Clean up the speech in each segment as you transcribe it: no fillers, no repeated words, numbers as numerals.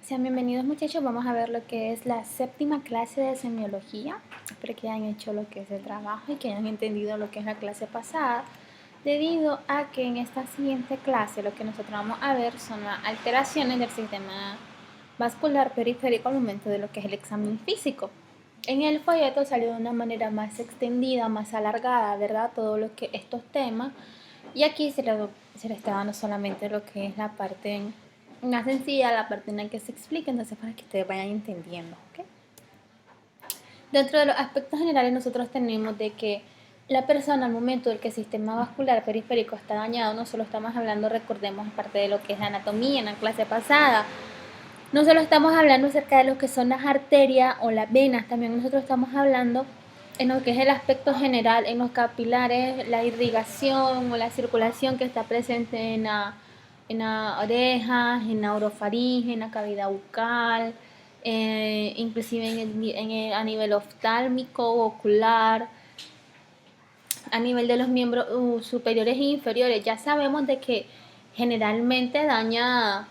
Sean bienvenidos muchachos, vamos a ver lo que es la séptima clase de semiología. Espero que hayan hecho lo que es el trabajo y que hayan entendido lo que es la clase pasada, debido a que en esta siguiente clase lo que nosotros vamos a ver son las alteraciones del sistema vascular periférico al momento de lo que es el examen físico. En el folleto salió de una manera más extendida, más alargada, ¿verdad? Todo lo que estos temas. Y aquí se le está dando solamente lo que es la parte más sencilla, la parte en la que se explica, entonces para que ustedes vayan entendiendo, ¿ok? Dentro de los aspectos generales nosotros tenemos de que la persona al momento del que el sistema vascular periférico está dañado, no solo estamos hablando, recordemos, parte de lo que es la anatomía en la clase pasada, no solo estamos hablando acerca de lo que son las arterias o las venas, también nosotros estamos hablando en lo que es el aspecto general, en los capilares, la irrigación o la circulación que está presente en la oreja, en la orofaringe, en la cavidad bucal, inclusive a nivel oftálmico, ocular, a nivel de los miembros superiores e inferiores. Ya sabemos de que generalmente daña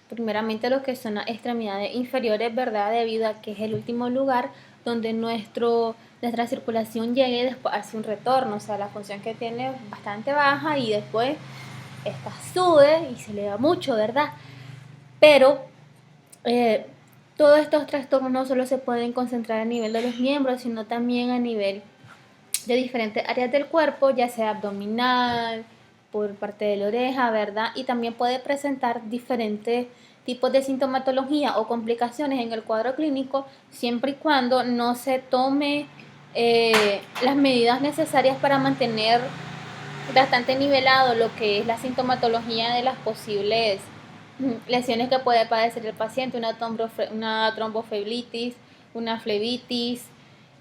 primeramente lo que son las extremidades inferiores, ¿verdad? Debido a que es el último lugar donde nuestra circulación llegue después hace un retorno, o sea, la función que tiene es bastante baja y después esta sube y se eleva mucho, ¿verdad? Pero eh, todos estos trastornos no solo se pueden concentrar a nivel de los miembros, sino también a nivel de diferentes áreas del cuerpo, ya sea abdominal, por parte de la oreja, ¿verdad? Y también puede presentar diferentes tipos de sintomatología o complicaciones en el cuadro clínico, siempre y cuando no se tome las medidas necesarias para mantener bastante nivelado lo que es la sintomatología de las posibles lesiones que puede padecer el paciente, una tromboflebitis, una flebitis,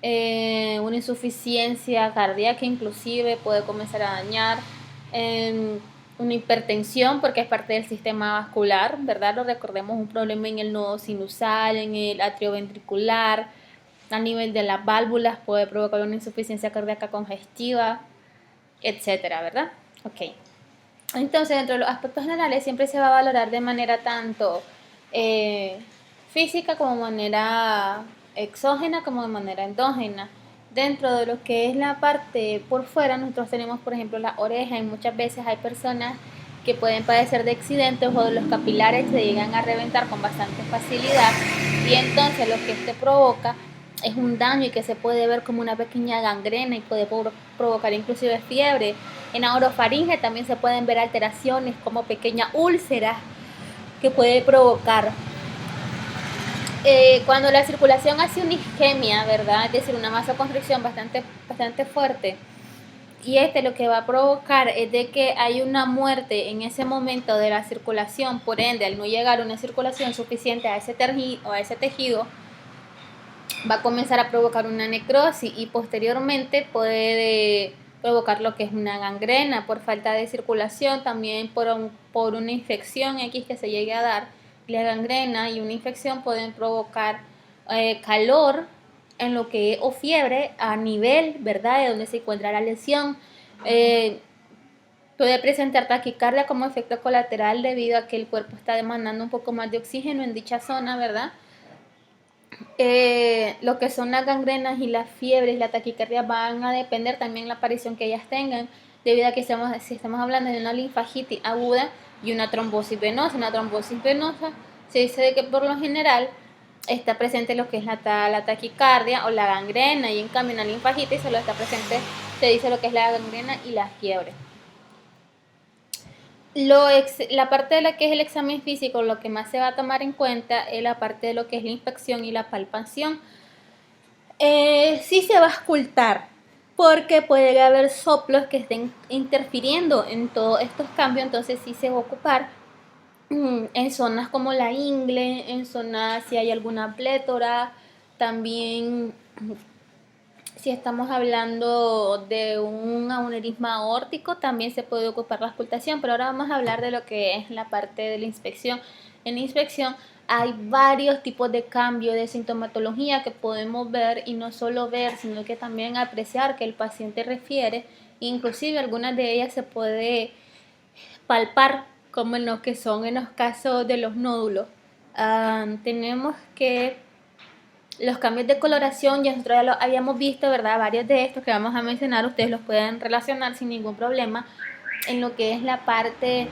una insuficiencia cardíaca inclusive puede comenzar a dañar, una hipertensión porque es parte del sistema vascular, ¿verdad? Lo recordemos, un problema en el nodo sinusal, en el atrioventricular, a nivel de las válvulas puede provocar una insuficiencia cardíaca congestiva, etcétera, ¿verdad? Ok. Entonces, dentro de los aspectos generales siempre se va a valorar de manera tanto eh, física como de manera exógena como de manera endógena. Dentro de lo que es la parte por fuera, nosotros tenemos, por ejemplo, la oreja y muchas veces hay personas que pueden padecer de accidentes o de los capilares se llegan a reventar con bastante facilidad y entonces lo que este provoca es un daño y que se puede ver como una pequeña gangrena y puede provocar inclusive fiebre. En la orofaringe también se pueden ver alteraciones como pequeñas úlceras que puede provocar. Cuando la circulación hace una isquemia, ¿verdad? Es decir, una vasoconstricción bastante fuerte, y lo que va a provocar es de que hay una muerte en ese momento de la circulación, por ende, al no llegar una circulación suficiente a ese tejido, va a comenzar a provocar una necrosis y posteriormente puede provocar lo que es una gangrena por falta de circulación, también por una infección X que se llegue a dar. La gangrena y una infección pueden provocar calor en lo que o fiebre a nivel, ¿verdad?, de donde se encuentra la lesión. Puede presentar taquicardia como efecto colateral debido a que el cuerpo está demandando un poco más de oxígeno en dicha zona, ¿verdad? Lo que son las gangrenas y las fiebres, la taquicardia van a depender también de la aparición que ellas tengan, debido a que si estamos hablando de una linfagitis aguda y una trombosis venosa. Una trombosis venosa se dice de que por lo general está presente lo que es la taquicardia o la gangrena, y en cambio una linfagitis solo está presente, se dice lo que es la gangrena y la fiebre. La parte de la que es el examen físico, lo que más se va a tomar en cuenta es la parte de lo que es la inspección y la palpación. Sí se va a auscultar, porque puede haber soplos que estén interfiriendo en todos estos cambios, entonces sí se va a ocupar en zonas como la ingle, en zonas si hay alguna plétora, también si estamos hablando de un aneurisma aórtico, también se puede ocupar la auscultación, pero ahora vamos a hablar de lo que es la parte de la inspección. En la inspección hay varios tipos de cambio de sintomatología que podemos ver, y no solo ver, sino que también apreciar que el paciente refiere. Inclusive algunas de ellas se puede palpar, como en lo que son en los casos de los nódulos. tenemos que los cambios de coloración, ya nosotros ya lo habíamos visto, ¿verdad? Varios de estos que vamos a mencionar, ustedes los pueden relacionar sin ningún problema en lo que es la parte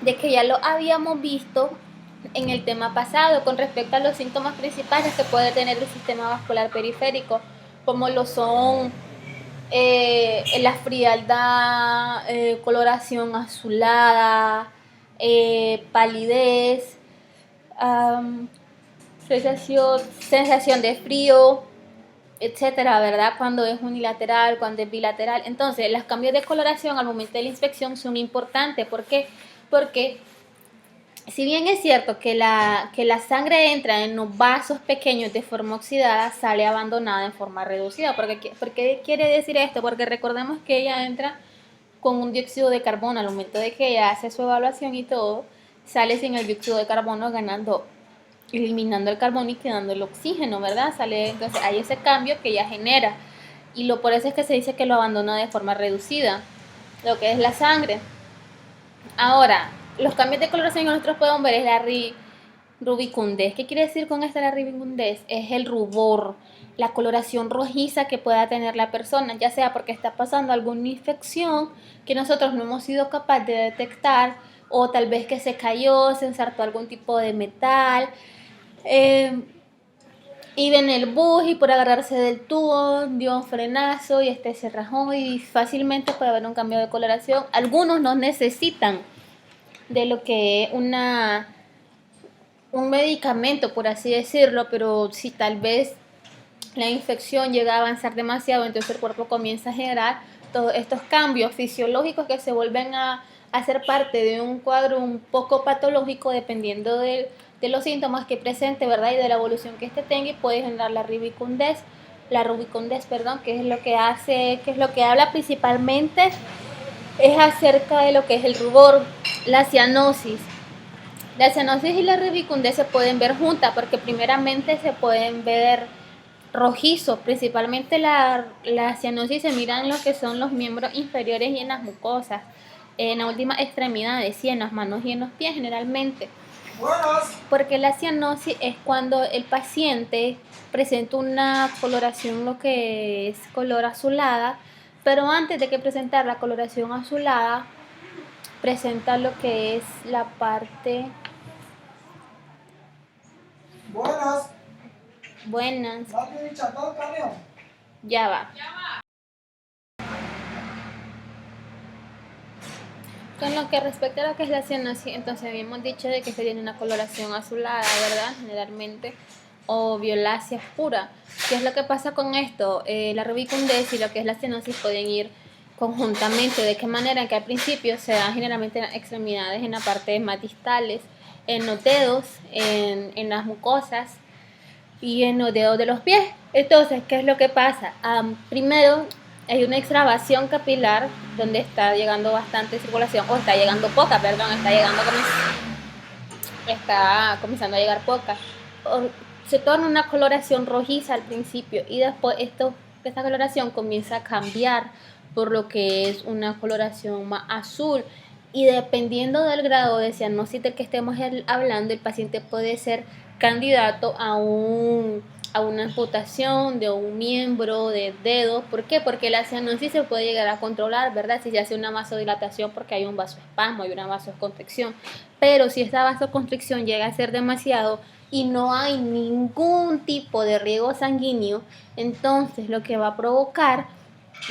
de que ya lo habíamos visto en el tema pasado con respecto a los síntomas principales que puede tener el sistema vascular periférico, como lo son la frialdad, coloración azulada, palidez, sensación de frío, etcétera, ¿verdad? Cuando es unilateral, cuando es bilateral. Entonces, los cambios de coloración al momento de la inspección son importantes. ¿Por qué? Porque si bien es cierto que la sangre entra en los vasos pequeños de forma oxidada, sale abandonada en forma reducida. ¿Por qué quiere decir esto? Porque recordemos que ella entra con un dióxido de carbono al momento de que ella hace su evaluación y todo, sale sin el dióxido de carbono eliminando el carbono y quedando el oxígeno, ¿verdad? Entonces hay ese cambio que ella genera. Y por eso es que se dice que lo abandona de forma reducida, lo que es la sangre. Ahora, los cambios de coloración que nosotros podemos ver es la rubicundez. ¿Qué quiere decir con esta la rubicundez? Es el rubor, la coloración rojiza que pueda tener la persona, ya sea porque está pasando alguna infección que nosotros no hemos sido capaces de detectar, o tal vez que se cayó, se ensartó algún tipo de metal, iba en el bus y por agarrarse del tubo dio un frenazo y se rajó y fácilmente puede haber un cambio de coloración. Algunos no necesitan de lo que es un medicamento, por así decirlo, pero si tal vez la infección llega a avanzar demasiado, entonces el cuerpo comienza a generar todos estos cambios fisiológicos que se vuelven a hacer parte de un cuadro un poco patológico dependiendo de los síntomas que presente, ¿verdad? Y de la evolución que tenga, y puede generar la rubicundez, perdón, que es lo que hace, que es lo que habla principalmente, es acerca de lo que es el rubor, la cianosis. La cianosis y la rubicundez se pueden ver juntas porque primeramente se pueden ver rojizos, principalmente la cianosis se mira en lo que son los miembros inferiores y en las mucosas, en la última extremidad, sí, en las manos y en los pies generalmente. Porque la cianosis es cuando el paciente presenta una coloración, lo que es color azulada, pero antes de que presentar la coloración azulada, presenta lo que es la parte... Buenas. Ya va. Con lo que respecta a lo que es la cianosis, entonces habíamos dicho de que se tiene una coloración azulada, ¿verdad? Generalmente, o violácea pura. ¿Qué es lo que pasa con esto? La rubicundez y lo que es la cianosis pueden ir conjuntamente. ¿De qué manera? Que al principio se da generalmente en las extremidades, en la parte más distales, en los dedos, en las mucosas y en los dedos de los pies. Entonces, ¿qué es lo que pasa? Primero, hay una extravasación capilar donde está llegando bastante circulación, o está llegando poca, perdón, está comenzando a llegar poca. Se torna una coloración rojiza al principio y después esta coloración comienza a cambiar por lo que es una coloración más azul. Y dependiendo del grado de cianosis del que estemos hablando, el paciente puede ser candidato a una amputación de un miembro, de dedo. ¿Por qué? Porque la cianosis se puede llegar a controlar, ¿verdad? Si se hace una vasodilatación porque hay un vasoespasmo y una vasoconstricción. Pero si esta vasoconstricción llega a ser demasiado y no hay ningún tipo de riego sanguíneo, entonces lo que va a provocar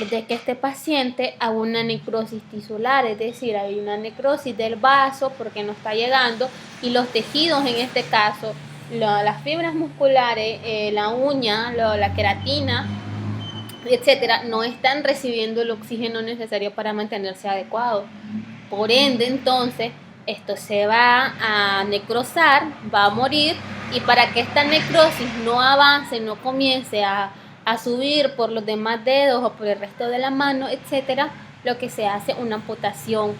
de que este paciente haga una necrosis tisular, es decir, hay una necrosis del vaso porque no está llegando, y los tejidos, en este caso, las fibras musculares, la uña, la queratina, etcétera, no están recibiendo el oxígeno necesario para mantenerse adecuado. Por ende, entonces, esto se va a necrosar, va a morir, y para que esta necrosis no avance, no comience a subir por los demás dedos o por el resto de la mano, etcétera, lo que se hace una amputación.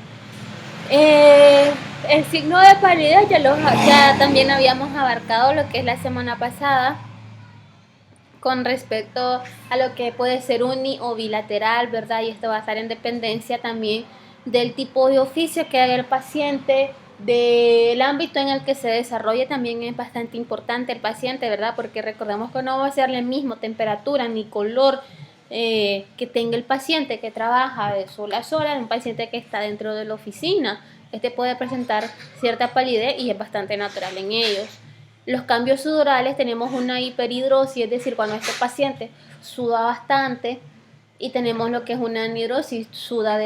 El signo de palidez ya también habíamos abarcado lo que es la semana pasada con respecto a lo que puede ser uni o bilateral, ¿verdad? Y esto va a estar en dependencia también del tipo de oficio que haga el paciente, del ámbito en el que se desarrolla también es bastante importante el paciente, ¿verdad? Porque recordemos que no va a ser la misma temperatura ni color que tenga el paciente que trabaja de sol a sol, un paciente que está dentro de la oficina. Este puede presentar cierta palidez y es bastante natural en ellos. Los cambios sudorales, tenemos una hiperhidrosis, es decir, cuando este paciente suda bastante, y tenemos lo que es una anhidrosis, suda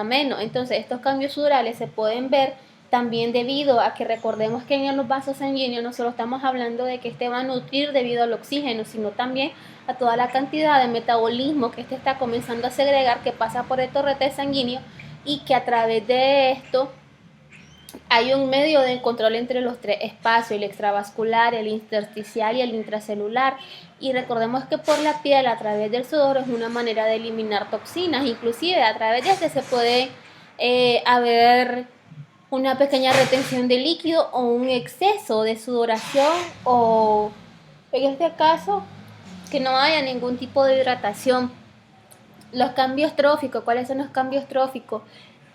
menos. Entonces estos cambios sudorales se pueden ver también debido a que recordemos que en los vasos sanguíneos no solo estamos hablando de que este va a nutrir debido al oxígeno, sino también a toda la cantidad de metabolismo que este está comenzando a segregar, que pasa por el torrente sanguíneo, y que a través de esto hay un medio de control entre los tres espacios, el extravascular, el intersticial y el intracelular. Y recordemos que por la piel, a través del sudor, es una manera de eliminar toxinas. Inclusive a través de este se puede haber una pequeña retención de líquido o un exceso de sudoración, o en este caso que no haya ningún tipo de hidratación. Los cambios tróficos, ¿cuáles son los cambios tróficos?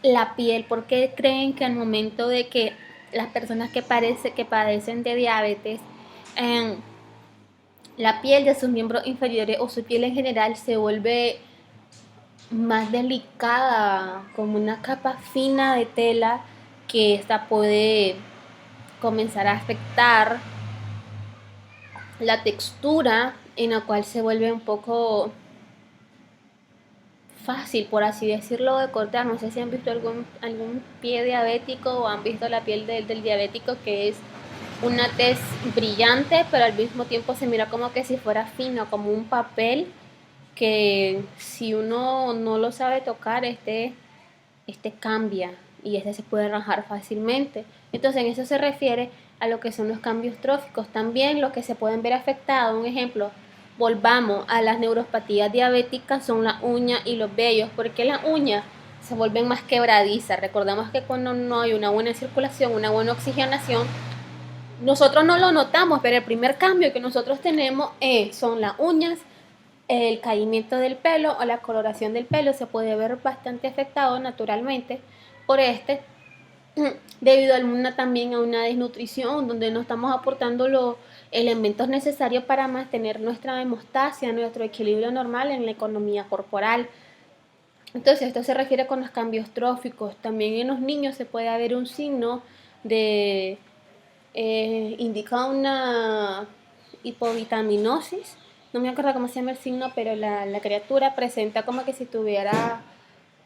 La piel, porque creen que al momento de que las personas que padecen de diabetes, la piel de sus miembros inferiores o su piel en general se vuelve más delicada, como una capa fina de tela, que esta puede comenzar a afectar la textura, en la cual se vuelve un poco fácil, por así decirlo, de cortar. No sé si han visto algún pie diabético o han visto la piel del diabético, que es una tez brillante, pero al mismo tiempo se mira como que si fuera fino, como un papel, que si uno no lo sabe tocar, este cambia y este se puede rajar fácilmente. Entonces en eso se refiere a lo que son los cambios tróficos. También los que se pueden ver afectados, un ejemplo, volvamos a las neuropatías diabéticas, son las uñas y los vellos, porque las uñas se vuelven más quebradizas. Recordemos que cuando no hay una buena circulación, una buena oxigenación, nosotros no lo notamos, pero el primer cambio que nosotros tenemos son las uñas, el caimiento del pelo o la coloración del pelo se puede ver bastante afectado naturalmente por debido también a una desnutrición, donde no estamos aportando los elementos necesarios para mantener nuestra hemostasia, nuestro equilibrio normal en la economía corporal. Entonces esto se refiere con los cambios tróficos. También en los niños se puede haber un signo de indica una hipovitaminosis. No me acuerdo cómo se llama el signo, pero la criatura presenta como que si tuviera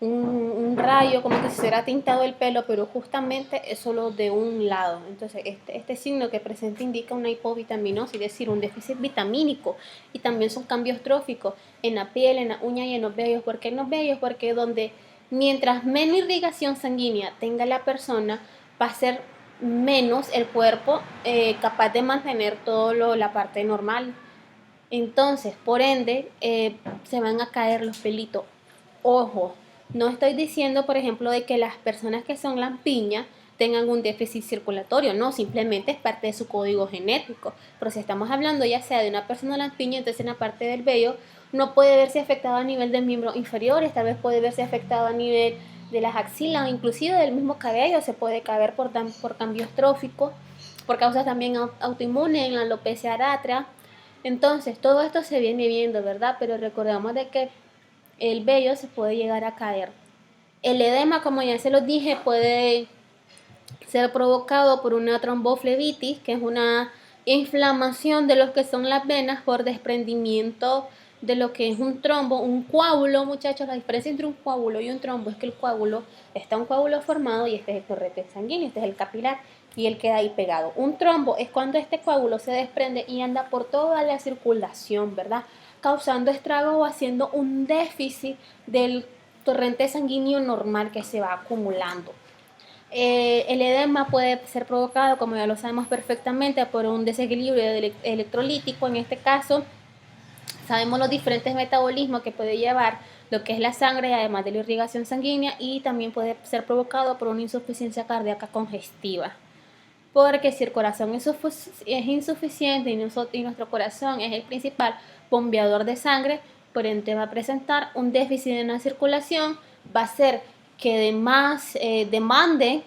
un rayo, como que si se hubiera tintado el pelo, pero justamente es solo de un lado. Entonces este signo que presenta indica una hipovitaminosis, es decir, un déficit vitamínico. Y también son cambios tróficos en la piel, en la uña y en los vellos. ¿Por qué en los vellos? Porque donde mientras menos irrigación sanguínea tenga la persona, va a ser menos el cuerpo capaz de mantener todo la parte normal. Entonces, por ende, se van a caer los pelitos. Ojo, no estoy diciendo, por ejemplo, de que las personas que son lampiñas tengan un déficit circulatorio, no, simplemente es parte de su código genético. Pero si estamos hablando ya sea de una persona lampiña, entonces en la parte del vello no puede verse afectado a nivel de miembros inferiores, tal vez puede verse afectado a nivel de las axilas, inclusive del mismo cabello se puede caer por cambios tróficos, por causas también autoinmunes en la alopecia arácea. Entonces, todo esto se viene viendo, ¿verdad? Pero recordemos de que el vello se puede llegar a caer. El edema, como ya se los dije, puede ser provocado por una tromboflebitis, que es una inflamación de lo que son las venas por desprendimiento de lo que es un trombo, un coágulo. Muchachos, la diferencia entre un coágulo y un trombo es que el coágulo, está un coágulo formado y este es el torrente sanguíneo, este es el capilar y él queda ahí pegado. Un trombo es cuando este coágulo se desprende y anda por toda la circulación, ¿verdad? Causando estrago o haciendo un déficit del torrente sanguíneo normal que se va acumulando. El edema puede ser provocado, como ya lo sabemos perfectamente, por un desequilibrio electrolítico. En este caso, sabemos los diferentes metabolismos que puede llevar lo que es la sangre, además de la irrigación sanguínea, y también puede ser provocado por una insuficiencia cardíaca congestiva. Porque si el corazón es insuficiente y nuestro corazón es el principal bombeador de sangre, por ende va a presentar un déficit en la circulación, va a ser que demande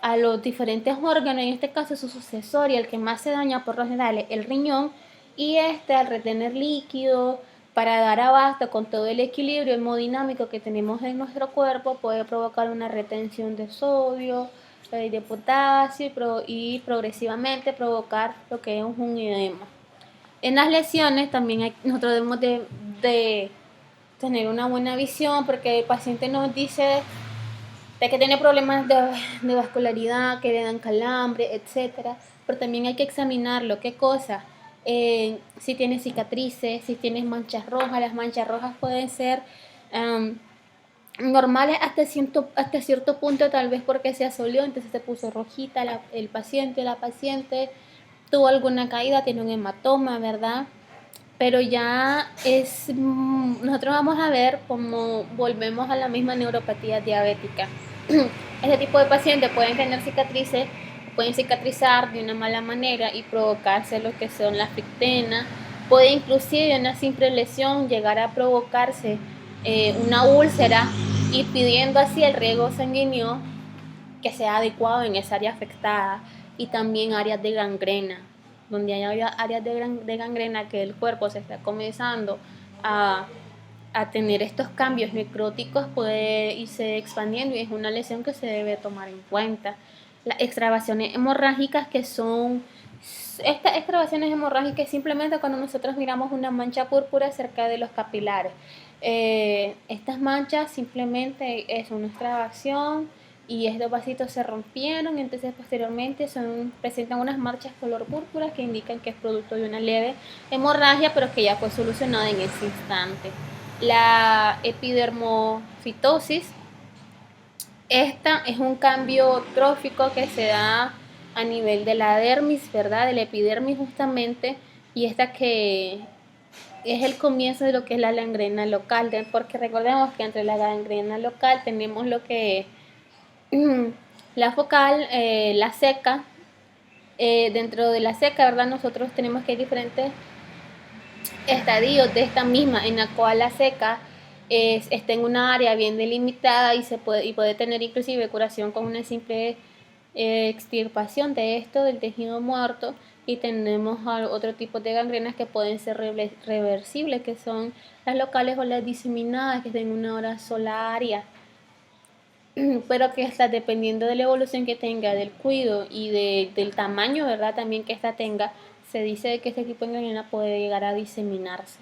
a los diferentes órganos, en este caso su sucesorio, el que más se daña por lo general es el riñón, y al retener líquido para dar abasto con todo el equilibrio hemodinámico que tenemos en nuestro cuerpo, puede provocar una retención de sodio, de potasio y progresivamente provocar lo que es un edema. En las lesiones también nosotros debemos de tener una buena visión, porque el paciente nos dice de que tiene problemas de vascularidad, que le dan calambre, etcétera, pero también hay que examinarlo, qué cosa, si tiene cicatrices, si tiene manchas rojas. Las manchas rojas pueden ser normales hasta cierto punto, tal vez porque se asoleó, entonces se puso rojita la paciente tuvo alguna caída, tiene un hematoma, ¿verdad? Pero ya nosotros vamos a ver cómo volvemos a la misma neuropatía diabética. Este tipo de pacientes pueden tener cicatrices, pueden cicatrizar de una mala manera y provocarse lo que son las fictenas. Puede inclusive una simple lesión llegar a provocarse una úlcera, y pidiendo así el riego sanguíneo que sea adecuado en esa área afectada, y también áreas de gangrena, donde hay áreas de gangrena que el cuerpo se está comenzando a tener estos cambios necróticos, puede irse expandiendo, y es una lesión que se debe tomar en cuenta. Las extravasaciones hemorrágicas, que son estas extravasaciones hemorrágicas simplemente cuando nosotros miramos una mancha púrpura cerca de los capilares. Estas manchas simplemente es una extravasión y estos vasitos se rompieron, entonces posteriormente presentan unas manchas color púrpura que indican que es producto de una leve hemorragia, pero que ya fue solucionada en ese instante. La epidermofitosis, esta es un cambio trófico que se da a nivel de la dermis, ¿verdad? De la epidermis justamente, y esta que es el comienzo de lo que es la gangrena local, porque recordemos que entre la gangrena local tenemos lo que es la focal, la seca. Dentro de la seca, ¿verdad? Nosotros tenemos que hay diferentes estadios de esta misma, en la cual la seca está en una área bien delimitada y puede tener inclusive curación con una simple extirpación de esto del tejido muerto. Y tenemos otro tipo de gangrenas que pueden ser reversibles, que son las locales o las diseminadas, que están en una hora solaria, pero que está dependiendo de la evolución que tenga, del cuidado y del tamaño, ¿verdad? También que esta tenga, se dice que este tipo de gangrena puede llegar a diseminarse.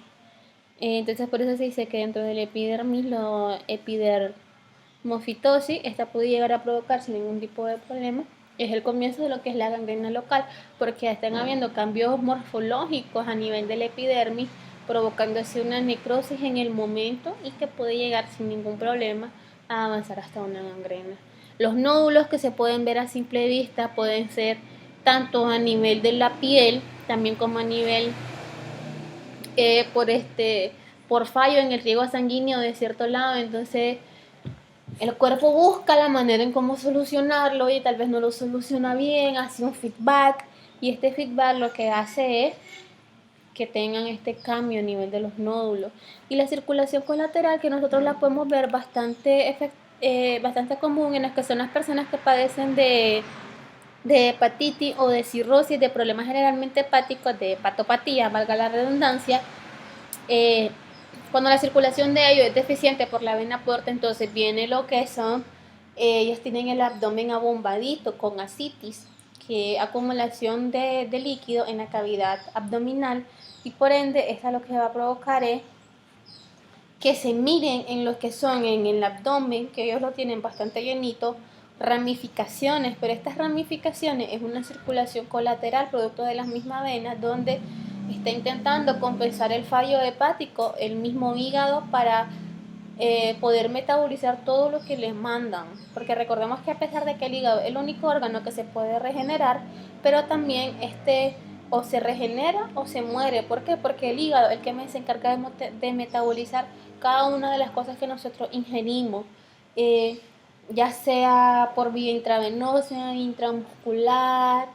Entonces por eso se dice que dentro del epidermis, la epidermofitosis, esta puede llegar a provocar sin ningún tipo de problema. Es el comienzo de lo que es la gangrena local, porque están habiendo cambios morfológicos a nivel del epidermis, provocando así una necrosis en el momento, y que puede llegar sin ningún problema a avanzar hasta una gangrena. Los nódulos que se pueden ver a simple vista pueden ser tanto a nivel de la piel, también como a nivel por fallo en el riego sanguíneo de cierto lado. Entonces el cuerpo busca la manera en cómo solucionarlo y tal vez no lo soluciona bien, hace un feedback, y este feedback lo que hace es que tengan este cambio a nivel de los nódulos. Y la circulación colateral, que nosotros la podemos ver bastante común en las que son las personas que padecen de hepatitis o de cirrosis, de problemas generalmente hepáticos, de hepatopatía, valga la redundancia. Cuando la circulación de ellos es deficiente por la vena porta, entonces viene lo que son, ellos tienen el abdomen abombadito con ascitis, que acumulación de líquido en la cavidad abdominal, y por ende esta lo que va a provocar es que se miren en los que son en el abdomen, que ellos lo tienen bastante llenito, ramificaciones, pero estas ramificaciones es una circulación colateral producto de las mismas venas, donde está intentando compensar el fallo hepático el mismo hígado para poder metabolizar todo lo que les mandan, porque recordemos que a pesar de que el hígado es el único órgano que se puede regenerar, pero también o se regenera o se muere. ¿Por qué? Porque el hígado es el que se encarga de metabolizar cada una de las cosas que nosotros ingerimos, ya sea por vía intravenosa, intramuscular,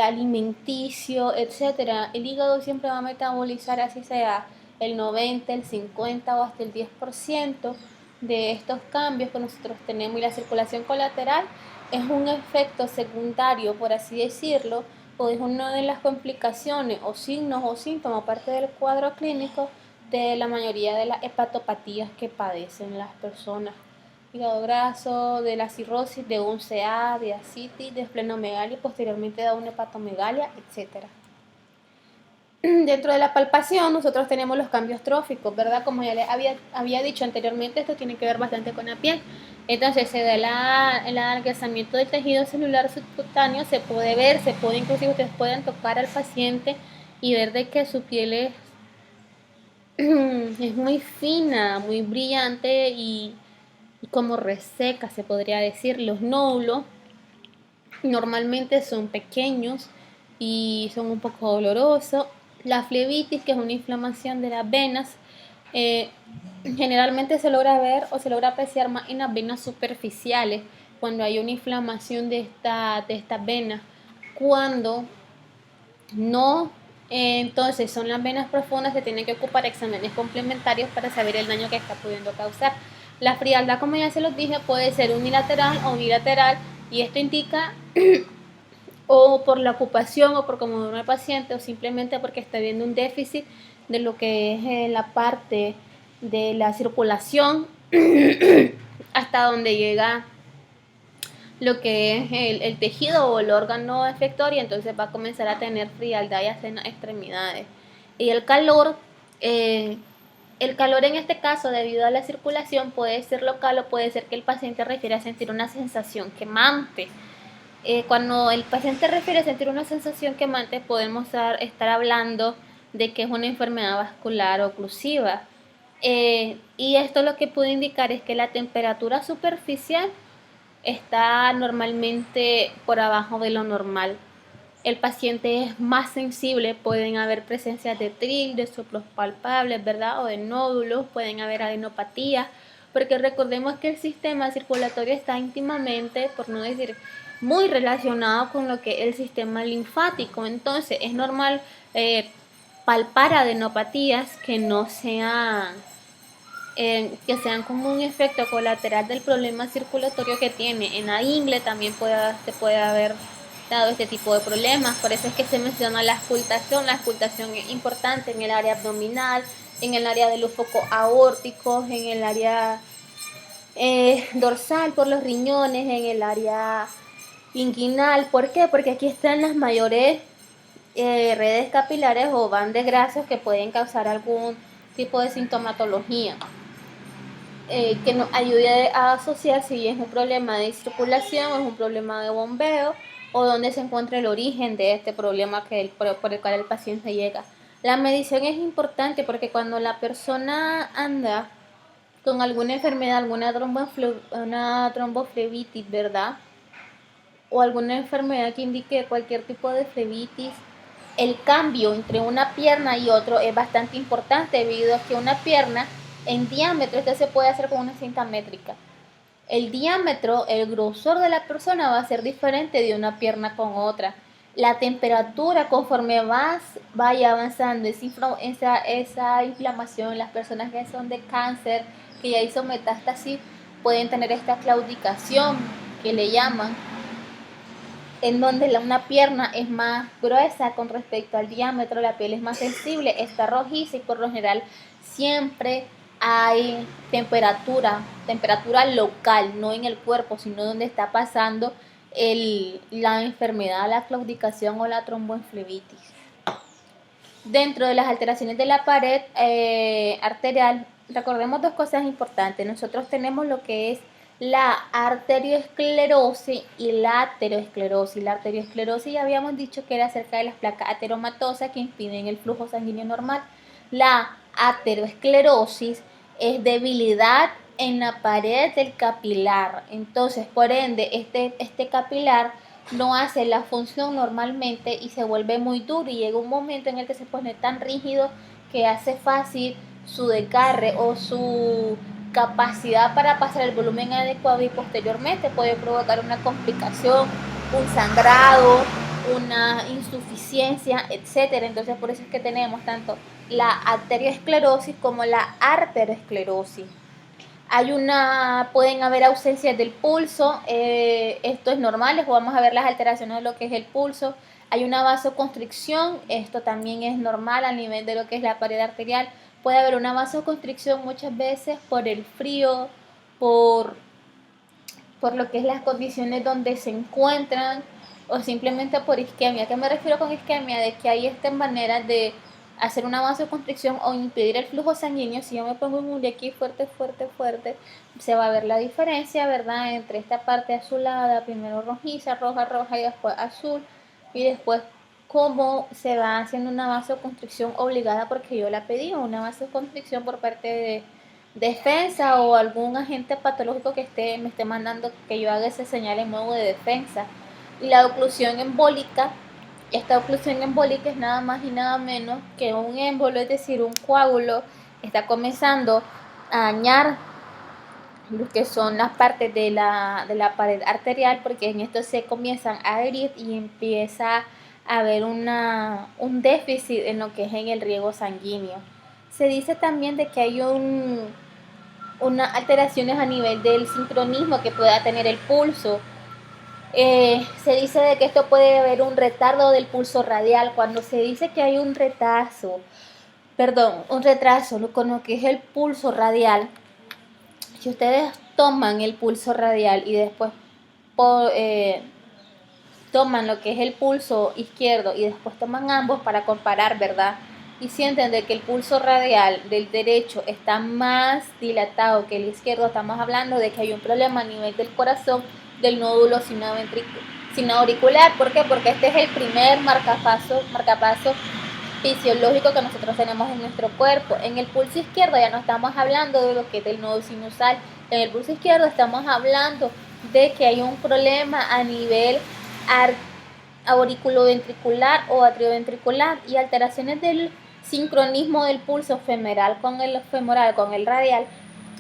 alimenticio, etcétera. El hígado siempre va a metabolizar, así sea el 90, el 50 o hasta el 10% de estos cambios que nosotros tenemos. Y la circulación colateral es un efecto secundario, por así decirlo, o es una de las complicaciones o signos o síntomas, parte del cuadro clínico de la mayoría de las hepatopatías que padecen las personas. Hígado graso, de la cirrosis, de un CA, de ascitis, de esplenomegalia y posteriormente de una hepatomegalia, etc. Dentro de la palpación nosotros tenemos los cambios tróficos, ¿verdad? Como ya les había dicho anteriormente, esto tiene que ver bastante con la piel. Entonces se da el adelgazamiento del tejido celular subcutáneo, se puede ver, inclusive ustedes pueden tocar al paciente y ver de que su piel es muy fina, muy brillante y como reseca, se podría decir. Los nódulos normalmente son pequeños y son un poco dolorosos. La flebitis, que es una inflamación de las venas, generalmente se logra ver o se logra apreciar más en las venas superficiales cuando hay una inflamación de estas venas. Cuando no, entonces son las venas profundas, se tienen que ocupar exámenes complementarios para saber el daño que está pudiendo causar. La frialdad, como ya se los dije, puede ser unilateral o bilateral, y esto indica o por la ocupación o por comodidad del paciente o simplemente porque está habiendo un déficit de lo que es la parte de la circulación hasta donde llega lo que es el tejido o el órgano efector, y entonces va a comenzar a tener frialdad y en las extremidades. Y el calor en este caso, debido a la circulación, puede ser local o puede ser que el paciente refiere a sentir una sensación quemante. Cuando el paciente refiere a sentir una sensación quemante, podemos estar hablando de que es una enfermedad vascular oclusiva. Y esto lo que puede indicar es que la temperatura superficial está normalmente por abajo de lo normal. El paciente es más sensible, pueden haber presencias de tril, de soplos palpables, ¿verdad? O de nódulos, pueden haber adenopatías, porque recordemos que el sistema circulatorio está íntimamente, por no decir muy relacionado con lo que es el sistema linfático. Entonces es normal palpar adenopatías que no sean que sean como un efecto colateral del problema circulatorio que tiene. En la ingle también se puede haber dado este tipo de problemas, por eso es que se menciona la auscultación. La auscultación es importante en el área abdominal, en el área de los focos aórticos, en el área dorsal por los riñones, en el área inguinal. ¿Por qué? Porque aquí están las mayores redes capilares o bandes grasos que pueden causar algún tipo de sintomatología. Que nos ayude a asociar si es un problema de circulación o es un problema de bombeo, o dónde se encuentra el origen de este problema por el cual el paciente llega. La medición es importante porque cuando la persona anda con alguna enfermedad, una tromboflebitis, ¿verdad? O alguna enfermedad que indique cualquier tipo de flebitis, el cambio entre una pierna y otro es bastante importante, debido a que una pierna en diámetro, esto se puede hacer con una cinta métrica. El diámetro, el grosor de la persona va a ser diferente de una pierna con otra. La temperatura, conforme vaya avanzando esa inflamación, las personas que son de cáncer, que ya hizo metástasis, pueden tener esta claudicación que le llaman, en donde una pierna es más gruesa con respecto al diámetro, la piel es más sensible, está rojiza, y por lo general siempre hay temperatura local, no en el cuerpo, sino donde está pasando la enfermedad, la claudicación o la tromboeflebitis. Dentro de las alteraciones de la pared arterial, recordemos dos cosas importantes. Nosotros tenemos lo que es la arteriosclerosis y la aterosclerosis. La arteriosclerosis ya habíamos dicho que era acerca de las placas ateromatosas que impiden el flujo sanguíneo normal. La aterosclerosis es debilidad en la pared del capilar. Entonces, por ende, este capilar no hace la función normalmente y se vuelve muy duro, y llega un momento en el que se pone tan rígido que hace fácil su desgarre o su capacidad para pasar el volumen adecuado, y posteriormente puede provocar una complicación, un sangrado, una insuficiencia, etcétera. Entonces por eso es que tenemos tanto la arteriosclerosis como la arteriosclerosis. Pueden haber ausencias del pulso, esto es normal, les vamos a ver las alteraciones de lo que es el pulso. Hay una vasoconstricción, esto también es normal a nivel de lo que es la pared arterial. Puede haber una vasoconstricción muchas veces por el frío, por, por lo que es las condiciones donde se encuentran, o simplemente por isquemia. ¿A qué me refiero con isquemia? De que hay maneras de hacer una vasoconstricción o impedir el flujo sanguíneo. Si yo me pongo un aquí fuerte, fuerte, fuerte, se va a ver la diferencia, ¿verdad? Entre esta parte azulada, primero rojiza, roja, roja y después azul, y después cómo se va haciendo una vasoconstricción obligada porque yo la pedí, una vasoconstricción por parte de defensa o algún agente patológico que me esté mandando que yo haga ese señal en modo de defensa. Y la oclusión embólica, esta oclusión embólica es nada más y nada menos que un émbolo, es decir, un coágulo está comenzando a dañar lo que son las partes de la pared arterial, porque en esto se comienzan a herir y empieza a haber un déficit en lo que es en el riego sanguíneo. Se dice también de que hay unas alteraciones a nivel del sincronismo que pueda tener el pulso. Se dice de que esto puede haber un retardo del pulso radial. Cuando se dice que hay un retraso con lo que es el pulso radial, si ustedes toman el pulso radial y después toman lo que es el pulso izquierdo y después toman ambos para comparar, ¿verdad? Y sienten de que el pulso radial del derecho está más dilatado que el izquierdo, estamos hablando de que hay un problema a nivel del corazón, del nódulo sinoauricular. ¿Por qué? Porque este es el primer marcapaso fisiológico que nosotros tenemos en nuestro cuerpo. En el pulso izquierdo ya no estamos hablando de lo que es del nodo sinusal. En el pulso izquierdo estamos hablando de que hay un problema a nivel auriculoventricular o atrioventricular y alteraciones del sincronismo del pulso femoral con el radial.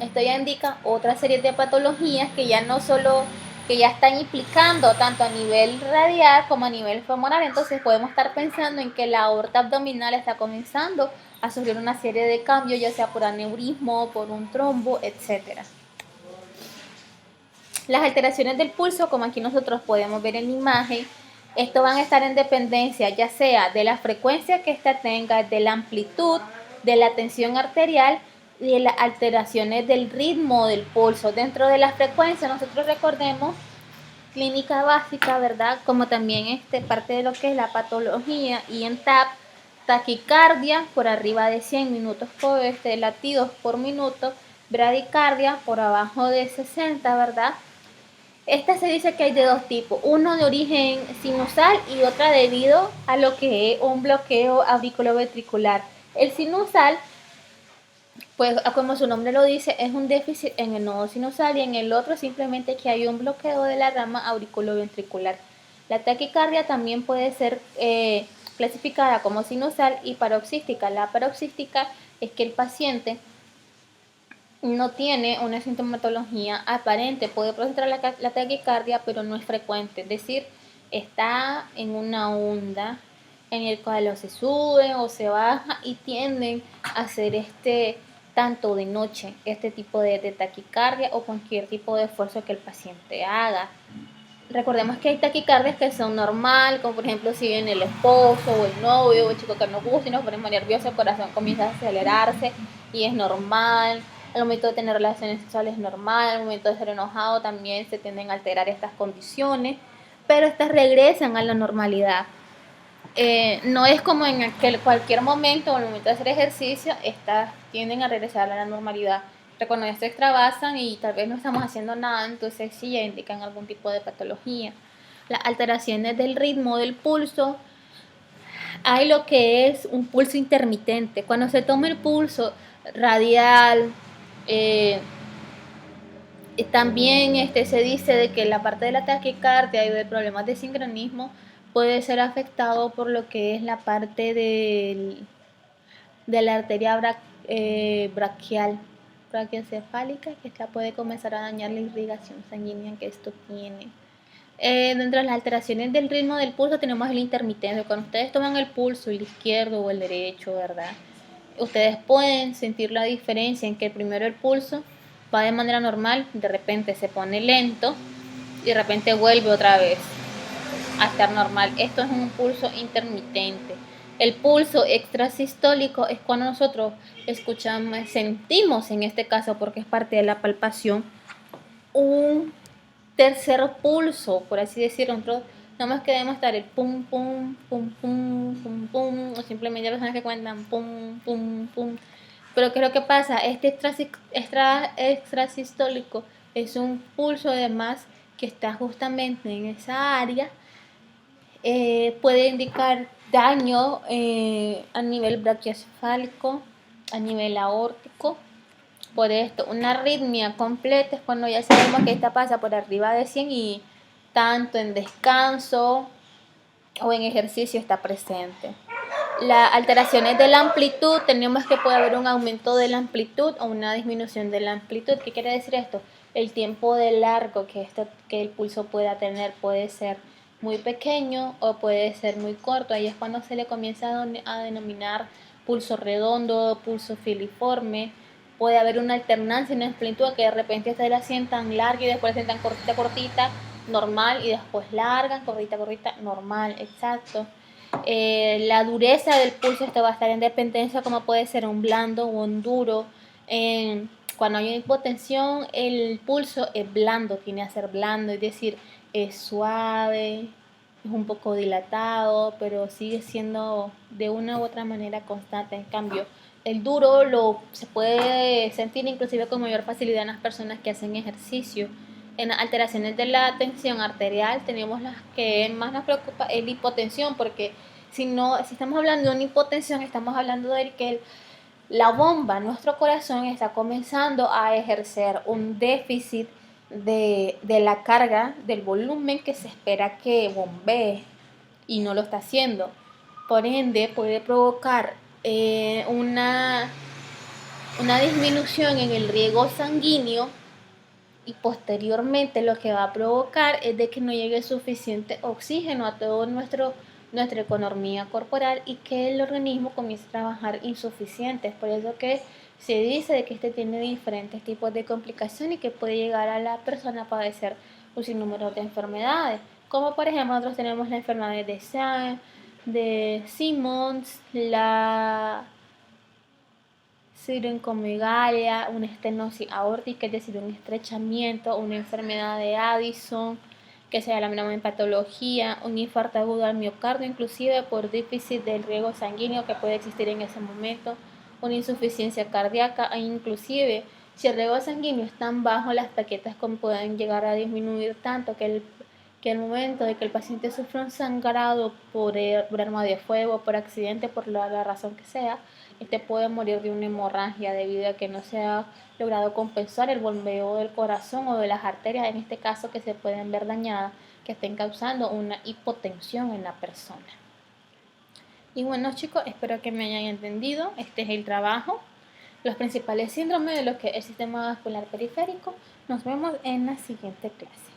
Esto ya indica otra serie de patologías que ya no solo que ya están implicando tanto a nivel radial como a nivel femoral. Entonces podemos estar pensando en que la aorta abdominal está comenzando a sufrir una serie de cambios, ya sea por aneurismo, por un trombo, etcétera. Las alteraciones del pulso, como aquí nosotros podemos ver en la imagen, esto van a estar en dependencia ya sea de la frecuencia que ésta tenga, de la amplitud, de la tensión arterial y de las alteraciones del ritmo del pulso. Dentro de la frecuencia, nosotros recordemos clínica básica, ¿verdad? Como también parte de lo que es la patología y en TAP, taquicardia por arriba de 100 minutos por latidos por minuto, bradicardia por abajo de 60, ¿verdad? Esta se dice que hay de dos tipos, uno de origen sinusal y otra debido a lo que es un bloqueo auriculoventricular. El sinusal, pues como su nombre lo dice, es un déficit en el nodo sinusal y en el otro simplemente que hay un bloqueo de la rama auriculoventricular. La taquicardia también puede ser clasificada como sinusal y paroxística. La paroxística es que el paciente no tiene una sintomatología aparente, puede presentar la taquicardia, pero no es frecuente, es decir, está en una onda en el cual o se sube o se baja y tienden a hacer tanto de noche, este tipo de taquicardia o cualquier tipo de esfuerzo que el paciente haga. Recordemos que hay taquicardias que son normal, como por ejemplo si viene el esposo o el novio o el chico que nos gusta y nos ponemos nerviosos, el corazón comienza a acelerarse y es normal. Al momento de tener relaciones sexuales es normal, al momento de ser enojado también se tienden a alterar estas condiciones, pero estas regresan a la normalidad. No es como en cualquier momento o en el momento de hacer ejercicio, estas tienden a regresar a la normalidad. Pero cuando ya se extravasan y tal vez no estamos haciendo nada, entonces sí ya indican algún tipo de patología. Las alteraciones del ritmo del pulso, hay lo que es un pulso intermitente. Cuando se toma el pulso radial, también se dice de que la parte de la taquicardia y de problemas de sincronismo puede ser afectado por lo que es la parte de la arteria brachiocefálica, que esta puede comenzar a dañar la irrigación sanguínea que esto tiene. Dentro de las alteraciones del ritmo del pulso tenemos el intermitente. Cuando ustedes toman el pulso, el izquierdo o el derecho, ¿verdad? Ustedes pueden sentir la diferencia en que primero el pulso va de manera normal, de repente se pone lento y de repente vuelve otra vez a estar normal. Esto es un pulso intermitente. El pulso extrasistólico es cuando nosotros escuchamos, sentimos en este caso, porque es parte de la palpación, un tercer pulso, por así decirlo. Nosotros no más queremos estar el pum, pum, pum, pum, pum, pum, o simplemente hay personas que cuentan pum, pum, pum. Pero ¿qué es lo que pasa? Este extrasistólico es un pulso además que está justamente en esa área. Puede indicar daño a nivel brachiocefálico, a nivel aórtico. Por esto, una arritmia completa es cuando ya sabemos que esta pasa por arriba de 100 y tanto en descanso o en ejercicio está presente. Las alteraciones de la amplitud, tenemos que puede haber un aumento de la amplitud o una disminución de la amplitud. ¿Qué quiere decir esto? El tiempo de largo que el pulso pueda tener puede ser muy pequeño o puede ser muy corto. Ahí es cuando se le comienza a denominar pulso redondo, pulso filiforme. Puede haber una alternancia en la amplitud que de repente se la sientan larga y después la sientan cortita, cortita, normal, y después larga, cortita, cortita, normal, exacto. La dureza del pulso va a estar en dependencia como puede ser un blando o un duro. Cuando hay hipotensión, el pulso es blando, tiene a ser blando, es decir, es suave, es un poco dilatado, pero sigue siendo de una u otra manera constante. En cambio, el duro se puede sentir inclusive con mayor facilidad en las personas que hacen ejercicio. En las alteraciones de la tensión arterial tenemos las que más nos preocupa es la hipotensión, porque si estamos hablando de una hipotensión, estamos hablando de que la bomba, nuestro corazón está comenzando a ejercer un déficit de la carga, del volumen que se espera que bombee y no lo está haciendo. Por ende, puede provocar una disminución en el riego sanguíneo y posteriormente lo que va a provocar es de que no llegue suficiente oxígeno a todo nuestra economía corporal y que el organismo comience a trabajar insuficiente. Es por eso que se dice de que este tiene diferentes tipos de complicaciones y que puede llegar a la persona a padecer un sinnúmero de enfermedades, como por ejemplo nosotros tenemos la enfermedad de Simmons, la sirincomegalia, una estenosis aórtica, es decir, un estrechamiento, una enfermedad de Addison, que sea la misma patología, un infarto agudo al miocardio, inclusive por déficit del riego sanguíneo que puede existir en ese momento, una insuficiencia cardíaca, e inclusive si el riego sanguíneo es tan bajo, las plaquetas pueden llegar a disminuir tanto que el momento de que el paciente sufra un sangrado por arma de fuego, por accidente, por la razón que sea, puede morir de una hemorragia debido a que no se ha logrado compensar el bombeo del corazón o de las arterias, en este caso que se pueden ver dañadas, que estén causando una hipotensión en la persona. Y bueno chicos, espero que me hayan entendido. Este es el trabajo, los principales síndromes de lo que es el sistema vascular periférico. Nos vemos en la siguiente clase.